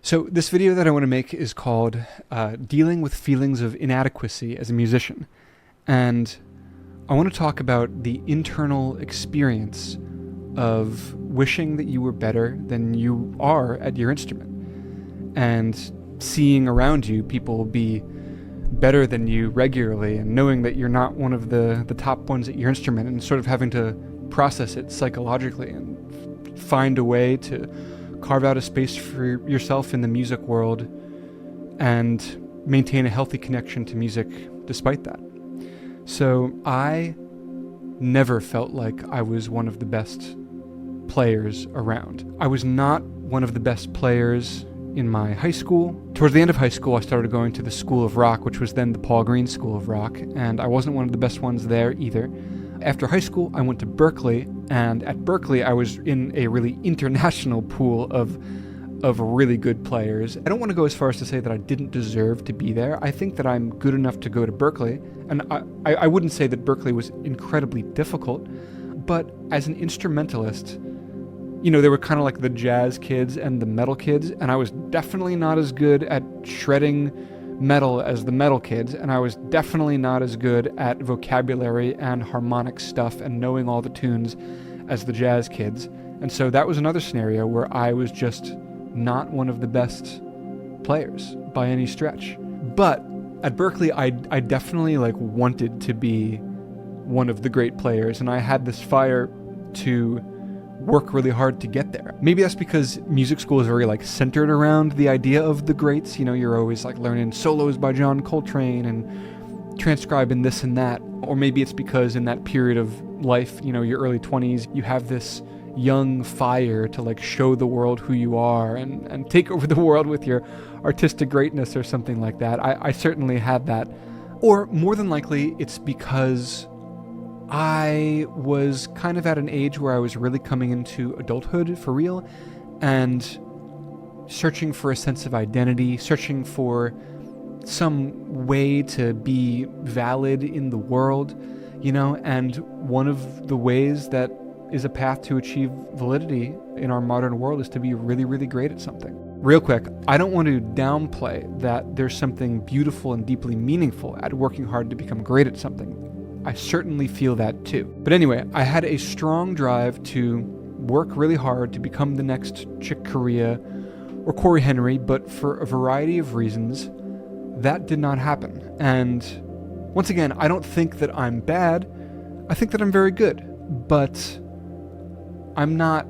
So this video that I want to make is called Dealing with Feelings of Inadequacy as a Musician. And I want to talk about the internal experience of wishing that you were better than you are at your instrument. And seeing around you people be better than you regularly and knowing that you're not one of the top ones at your instrument, and sort of having to process it psychologically and find a way to carve out a space for yourself in the music world and maintain a healthy connection to music despite that. So I never felt like I was one of the best players around. I was not one of the best players in my high school. Towards the end of high school, I started going to the School of Rock, which was then the Paul Green School of Rock, and I wasn't one of the best ones there either. After high school, I went to Berklee, and at Berklee, I was in a really international pool of really good players. I don't want to go as far as to say that I didn't deserve to be there. I think that I'm good enough to go to Berklee, and I wouldn't say that Berklee was incredibly difficult, but as an instrumentalist, you know, they were kind of like the jazz kids and the metal kids, and I was definitely not as good at shredding metal as the metal kids, and I was definitely not as good at vocabulary and harmonic stuff and knowing all the tunes as the jazz kids. And so that was another scenario where I was just not one of the best players by any stretch. But at Berklee, I definitely wanted to be one of the great players, and I had this fire to work really hard to get there. Maybe that's because music school is very centered around the idea of the greats. You know, you're always learning solos by John Coltrane and transcribing this and that. Or maybe it's because in that period of life, you know, your early 20s, you have this young fire to show the world who you are and take over the world with your artistic greatness or something like that. I certainly had that. Or more than likely, it's because I was kind of at an age where I was really coming into adulthood for real and searching for a sense of identity, searching for some way to be valid in the world, you know, and one of the ways that is a path to achieve validity in our modern world is to be really, really great at something. Real quick, I don't want to downplay that there's something beautiful and deeply meaningful at working hard to become great at something. I certainly feel that too. But anyway, I had a strong drive to work really hard to become the next Chick Corea or Corey Henry, but for a variety of reasons, that did not happen. And once again, I don't think that I'm bad. I think that I'm very good, but I'm not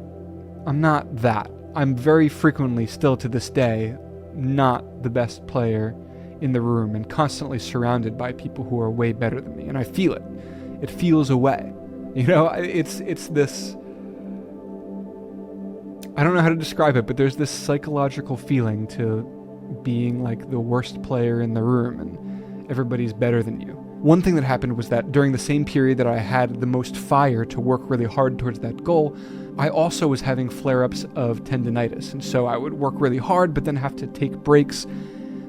that. I'm very frequently, still to this day, not the best player in the room and constantly surrounded by people who are way better than me, and I feel it. It feels away. You know, it's this, I don't know how to describe it, but there's this psychological feeling to being the worst player in the room and everybody's better than you. One thing that happened was that during the same period that I had the most fire to work really hard towards that goal, I also was having flare-ups of tendinitis, and so I would work really hard but then have to take breaks.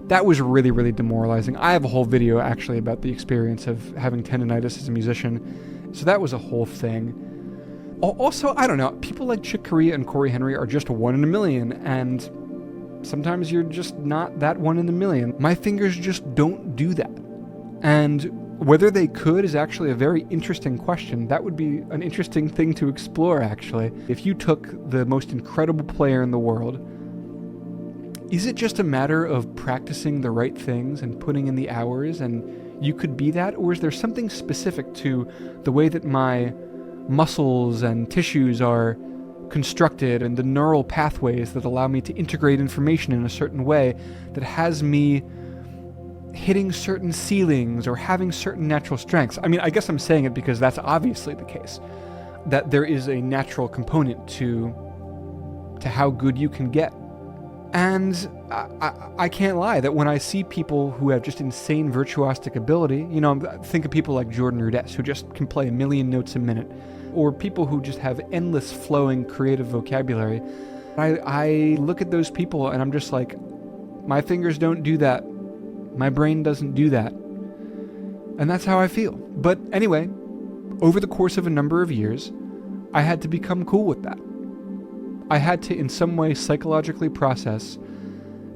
That was really, really demoralizing. I have a whole video actually about the experience of having tendinitis as a musician. So that was a whole thing. Also, I don't know, people like Chick Corea and Corey Henry are just 1 in a million, and sometimes you're just not that 1 in a million. My fingers just don't do that. And whether they could is actually a very interesting question. That would be an interesting thing to explore, actually. If you took the most incredible player in the world, is it just a matter of practicing the right things and putting in the hours and you could be that? Or is there something specific to the way that my muscles and tissues are constructed and the neural pathways that allow me to integrate information in a certain way that has me hitting certain ceilings or having certain natural strengths? I mean, I guess I'm saying it because that's obviously the case, that there is a natural component to how good you can get. And I can't lie that when I see people who have just insane virtuosic ability, you know, think of people like Jordan Rudess, who just can play 1 million notes a minute, or people who just have endless flowing creative vocabulary. I look at those people and I'm just like, my fingers don't do that. My brain doesn't do that. And that's how I feel. But anyway, over the course of a number of years, I had to become cool with that. I had to in some way psychologically process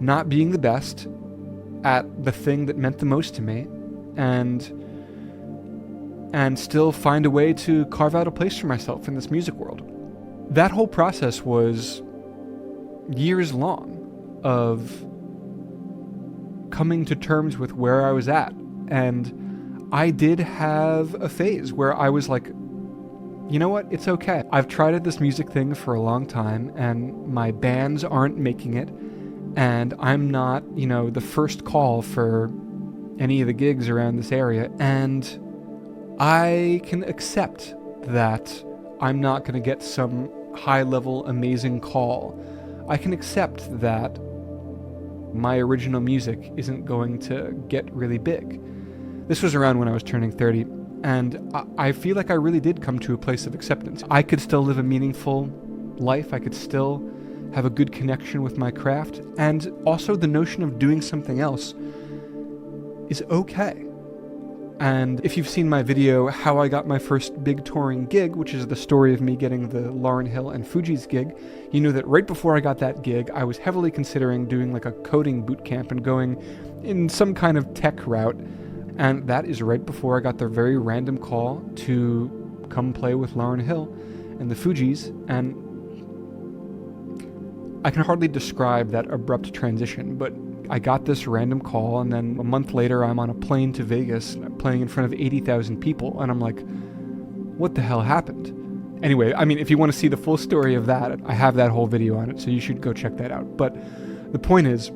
not being the best at the thing that meant the most to me, and still find a way to carve out a place for myself in this music world. That whole process was years long of coming to terms with where I was at. And I did have a phase where I was like, you know what, it's okay. I've tried at this music thing for a long time, and my bands aren't making it, and I'm not, the first call for any of the gigs around this area, and I can accept that I'm not going to get some high-level amazing call. I can accept that my original music isn't going to get really big. This was around when I was turning 30, and I feel like I really did come to a place of acceptance. I could still live a meaningful life. I could still have a good connection with my craft, and also the notion of doing something else is okay. And if you've seen my video, How I Got My First Big Touring Gig, which is the story of me getting the Lauryn Hill and Fugees gig, you know that right before I got that gig, I was heavily considering doing like a coding boot camp and going in some kind of tech route. And that is right before I got the very random call to come play with Lauryn Hill and the Fugees. And I can hardly describe that abrupt transition, but I got this random call, and then a month later I'm on a plane to Vegas playing in front of 80,000 people, and I'm like, what the hell happened? Anyway, I mean, if you want to see the full story of that, I have that whole video on it, so you should go check that out. But the point is,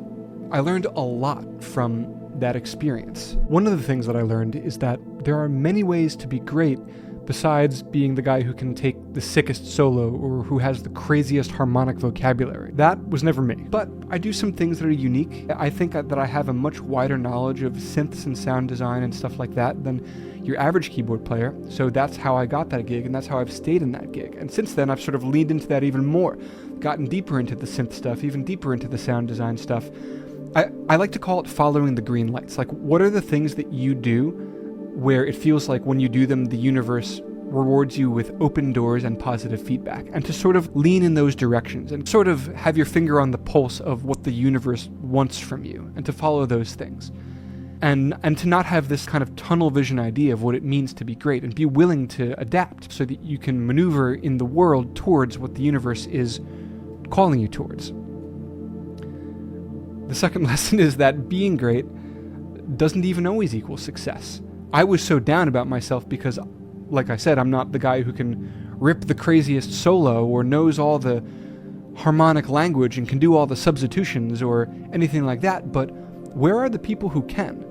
I learned a lot from that experience. One of the things that I learned is that there are many ways to be great besides being the guy who can take the sickest solo or who has the craziest harmonic vocabulary. That was never me. But I do some things that are unique. I think that I have a much wider knowledge of synths and sound design and stuff like that than your average keyboard player. So that's how I got that gig, and that's how I've stayed in that gig. And since then, I've sort of leaned into that even more, gotten deeper into the synth stuff, even deeper into the sound design stuff. I like to call it following the green lights. Like, what are the things that you do where it feels like when you do them, the universe rewards you with open doors and positive feedback, and to sort of lean in those directions and sort of have your finger on the pulse of what the universe wants from you, and to follow those things. And to not have this kind of tunnel vision idea of what it means to be great, and be willing to adapt so that you can maneuver in the world towards what the universe is calling you towards. The second lesson is that being great doesn't even always equal success. I was so down about myself because, like I said, I'm not the guy who can rip the craziest solo or knows all the harmonic language and can do all the substitutions or anything like that, but where are the people who can?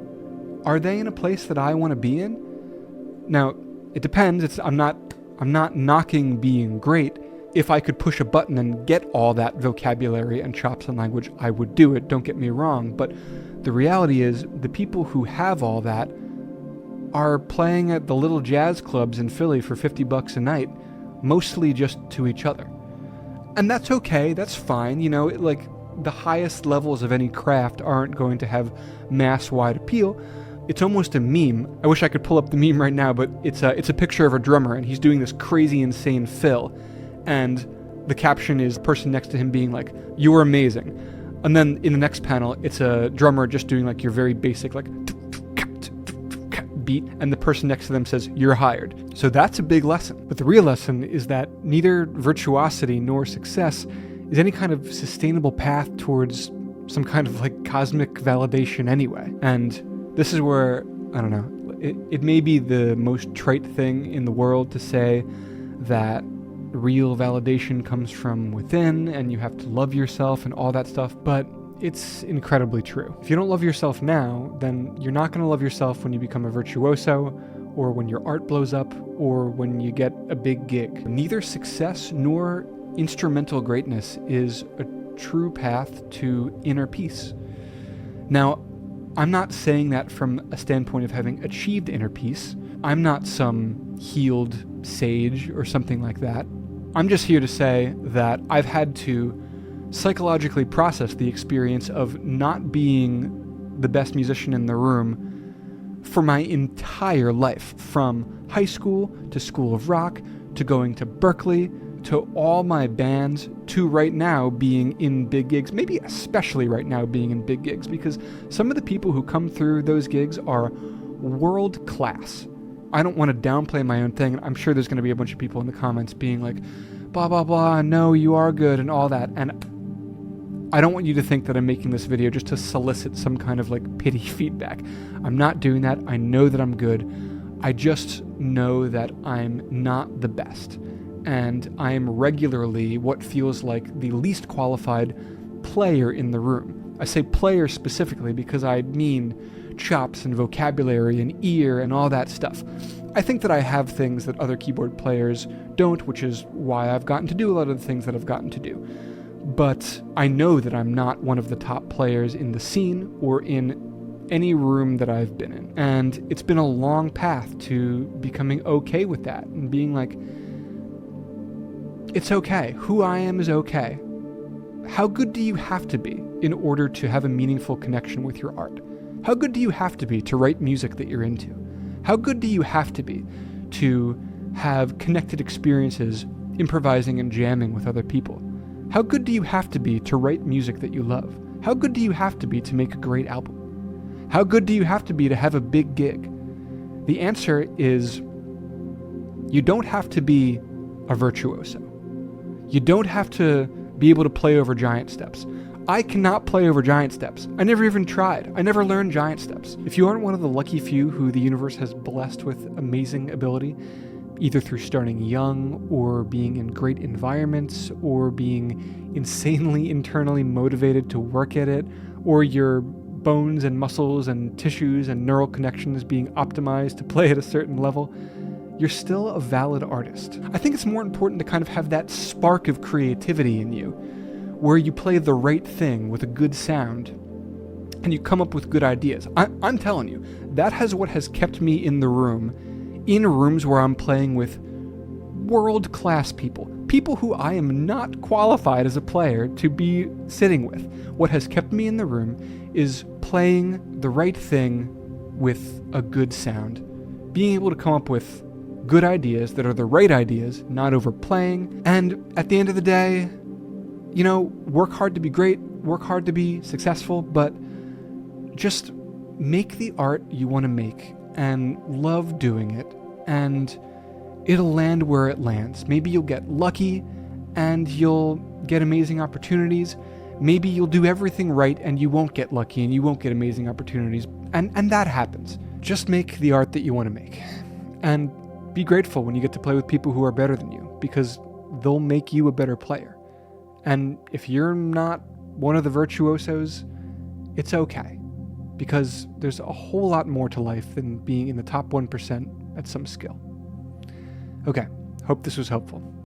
Are they in a place that I want to be in? Now, it depends. I'm not knocking being great. If I could push a button and get all that vocabulary and chops and language, I would do it, don't get me wrong, but the reality is the people who have all that are playing at the little jazz clubs in Philly for $50 a night, mostly just to each other. And that's okay, that's fine, like the highest levels of any craft aren't going to have mass-wide appeal. It's almost a meme. I wish I could pull up the meme right now, but it's a picture of a drummer, and he's doing this crazy, insane fill, and the caption is the person next to him being like, "You are amazing." And then in the next panel, it's a drummer just doing like your very basic like beat, and the person next to them says, "You're hired." So that's a big lesson. But the real lesson is that neither virtuosity nor success is any kind of sustainable path towards some kind of like cosmic validation anyway. And this is where, I don't know, it may be the most trite thing in the world to say that real validation comes from within and you have to love yourself and all that stuff, but it's incredibly true. If you don't love yourself now, then you're not going to love yourself when you become a virtuoso, or when your art blows up, or when you get a big gig. Neither success nor instrumental greatness is a true path to inner peace. Now, I'm not saying that from a standpoint of having achieved inner peace. I'm not some healed sage or something like that. I'm just here to say that I've had to psychologically process the experience of not being the best musician in the room for my entire life, from high school to School of Rock, to going to Berklee, to all my bands to right now being in big gigs, maybe especially right now being in big gigs, because some of the people who come through those gigs are world class. I don't want to downplay my own thing. I'm sure there's going to be a bunch of people in the comments being like, blah, blah, blah, no, you are good and all that. And I don't want you to think that I'm making this video just to solicit some kind of like pity feedback. I'm not doing that. I know that I'm good. I just know that I'm not the best. And I am regularly what feels like the least qualified player in the room. I say player specifically because I mean chops and vocabulary and ear and all that stuff. I think that I have things that other keyboard players don't, which is why I've gotten to do a lot of the things that I've gotten to do. But I know that I'm not one of the top players in the scene or in any room that I've been in. And it's been a long path to becoming okay with that and being like, it's okay. Who I am is okay. How good do you have to be in order to have a meaningful connection with your art? How good do you have to be to write music that you're into? How good do you have to be to have connected experiences improvising and jamming with other people? How good do you have to be to write music that you love? How good do you have to be to make a great album? How good do you have to be to have a big gig? The answer is you don't have to be a virtuoso. You don't have to be able to play over giant steps. I cannot play over giant steps. I never even tried. I never learned giant steps. If you aren't one of the lucky few who the universe has blessed with amazing ability, either through starting young or being in great environments or being insanely internally motivated to work at it, or your bones and muscles and tissues and neural connections being optimized to play at a certain level, you're still a valid artist. I think it's more important to kind of have that spark of creativity in you, where you play the right thing with a good sound and you come up with good ideas. I'm telling you, that has what has kept me in the room, in rooms where I'm playing with world-class people who I am not qualified as a player to be sitting with. What has kept me in the room is playing the right thing with a good sound, being able to come up with good ideas that are the right ideas, not overplaying, and at the end of the day, you know, work hard to be great, work hard to be successful, but just make the art you want to make and love doing it, and it'll land where it lands. Maybe you'll get lucky and you'll get amazing opportunities. Maybe you'll do everything right and you won't get lucky and you won't get amazing opportunities, and that happens. Just make the art that you want to make, and be grateful when you get to play with people who are better than you, because they'll make you a better player. And if you're not one of the virtuosos, it's okay, because there's a whole lot more to life than being in the top 1% at some skill. Okay, hope this was helpful.